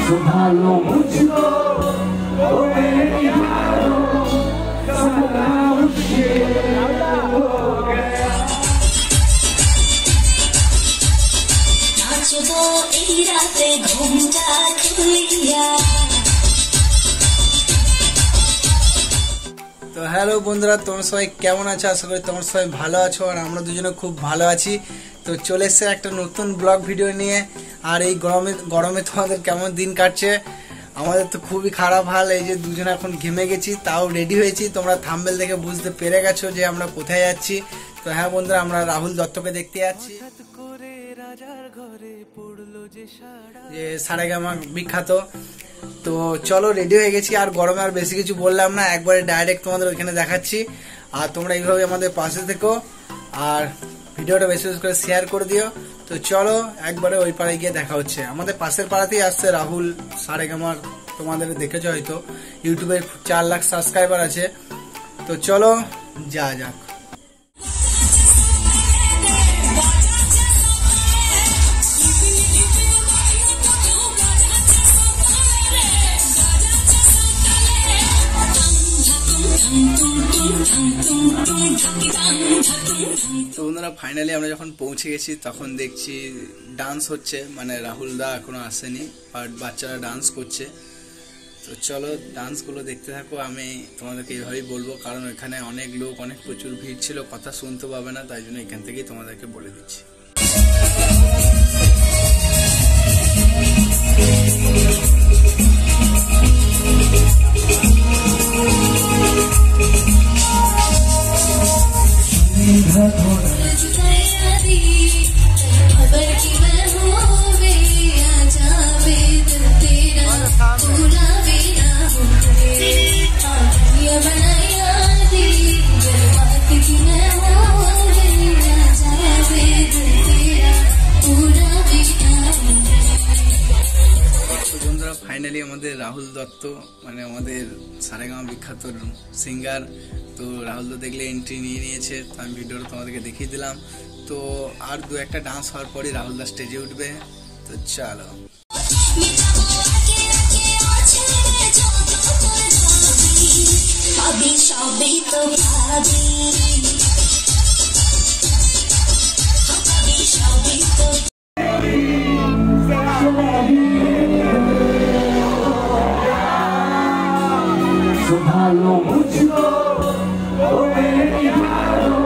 संभालो मुझको ओ मेरी यारों, सपना मुझे हो गया। नाचबो এই রাতে ঘুমটা খুলিয়া। তো হ্যালো বন্ধুরা, তোমরা সবাই কেমন আছো? আশা করি তোমরা সবাই ভালো আছো, আর আমরা দুজনে খুব ভালো আছি। তো চলে এসেছে একটা নতুন ব্লগ ভিডিও নিয়ে। আর এই গরমে তোমাদের কেমন দিন কাটছে? আমাদের তো খুবই খারাপ হাল। এই যে দুজনে এখন ঘেমে গেছি, তাও রেডি হয়েছি। তোমরা থাম্বনেল দেখে বুঝতে পেরে গেছো যে আমরা কোথায় যাচ্ছি। তো হ্যাঁ বন্ধুরা, আমরা রাহুল দত্তকে দেখতে যাচ্ছি, যে সারেগামা বিখ্যাত। তো চলো, রেডি হয়ে গেছি। আর গরমে আর বেশি কিছু বললাম না, একবারে ডাইরেক্ট তোমাদের ওইখানে দেখাচ্ছি। আর তোমরা এইভাবে আমাদের পাশে থেকো, আর ভিডিওটা বেশি বেশি করে শেয়ার করে দিও। তো চলো, একবারে ওই পাড়ায় গিয়ে দেখা হচ্ছে। আমাদের পাশের পাড়াতেই আসছে রাহুল সারেগামার, তোমাদের দেখেছো হয়তো, ইউটিউবে 4 লাখ সাবস্ক্রাইবার আছে। তো চলো যা যাক। তো বন্ধুরা, ফাইনালি আমরা যখন পৌঁছে গেছি তখন দেখছি ডান্স হচ্ছে, মানে রাহুল দা এখনো আসেনি, বাট বাচ্চারা ডান্স করছে। তো চলো ডান্সগুলো দেখতে থাকো। আমি তোমাদেরকে এইভাবেই বলবো, কারণ এখানে অনেক লোক, অনেক প্রচুর ভিড় ছিল, কথা শুনতে পাবে না, তাই জন্য এখান থেকেই তোমাদেরকে বলে দিচ্ছি। ফাইনালি আমাদের রাহুল দত্ত, মানে আমাদের সারেগামা বিখ্যাত সিঙ্গার, তো রাহুল দত্ত দেখলে এন্ট্রি নিয়ে নিয়েছে। তো আমি ভিডিওটা তোমাদেরকে দেখিয়ে দিলাম। তো আর 2-1টা ডান্স হওয়ার পরই রাহুল দা স্টেজে উঠবে। তো চলো। संभालो मुझको ओ मेरी यारों,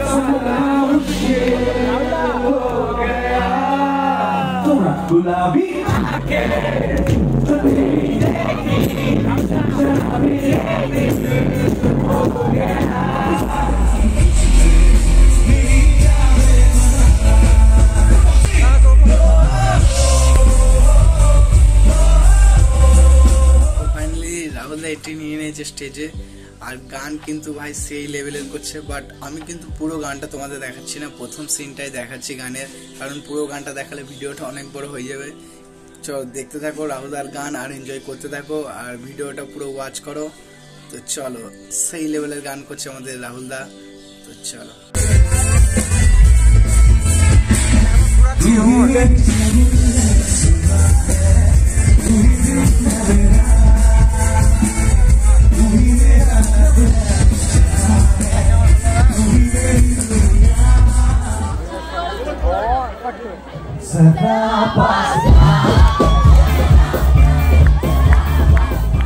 सपना मुझे हो गया। थोड़ा गुलाबी आके हो गया। এটি নিয়ে নিয়েছে স্টেজে, আর গান কিন্তু ভাই সেই লেভেলের করছে। বাট আমি কিন্তু পুরো গানটা তোমাদের দেখাচ্ছি না, প্রথম সিনটাই দেখাচ্ছি গানের, কারণ পুরো গানটা দেখালে ভিডিওটা অনেক বড় হয়ে যাবে। চলো দেখতে থাকো রাহুলদার গান, আর এনজয় করতে থাকো, আর ভিডিওটা পুরো ওয়াচ করো। তো চলো, সেই লেভেলের গান করছে আমাদের রাহুলদা। তো চলো।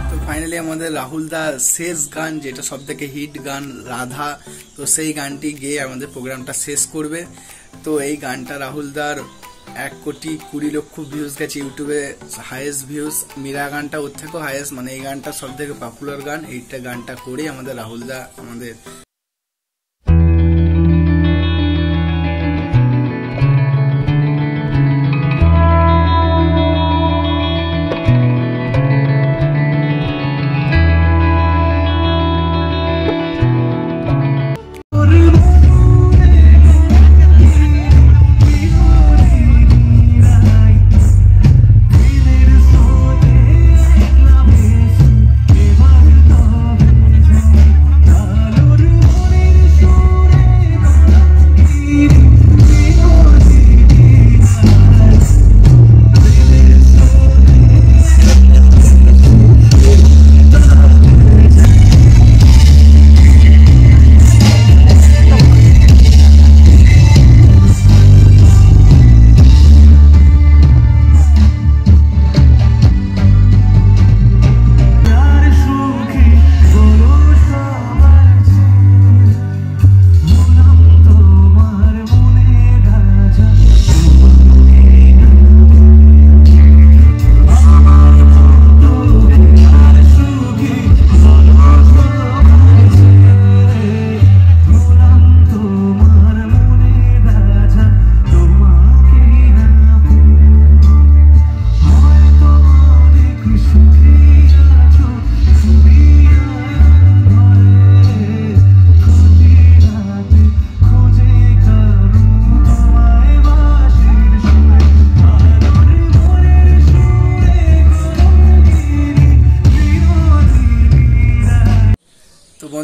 তো ফাইনালি আমাদের রাহুল দা শেষ গান, যেটা সব থেকে হিট গান, রাধা, তো সেই গানটি গেয়ে আমাদের প্রোগ্রামটা শেষ করবে। তো এই গানটা রাহুল দার 1,20,00,000 ভিউজ গেছে ইউটিউবে, হাইয়েস্ট ভিউজ। মীরা গানটা ওর থেকেও হাইয়েস্ট, মানে এই গানটা সব থেকে পপুলার গান। এইটা গানটা করেই আমাদের রাহুল দা আমাদের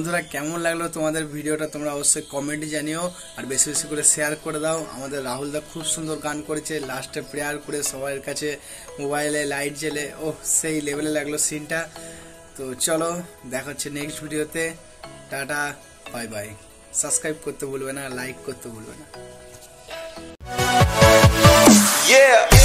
বন্ধুরা কেমন লাগলো তোমাদের ভিডিওটা তোমরা অবশ্যই কমেন্টে জানিও, আর বেশি বেশি করে শেয়ার করে দাও। আমাদের রাহুল দা খুব সুন্দর গান করেছে, লাস্টে প্রেয়ার করে সবার কাছে মোবাইলে লাইট জ্বেলে, ও সেই লেভেলে লাগলো সিনটা। তো চলো দেখা হচ্ছে নেক্সট ভিডিওতে, টাটা বাই বাই। সাবস্ক্রাইব করতে ভুলবে না, লাইক করতে ভুলবে না। Yeah.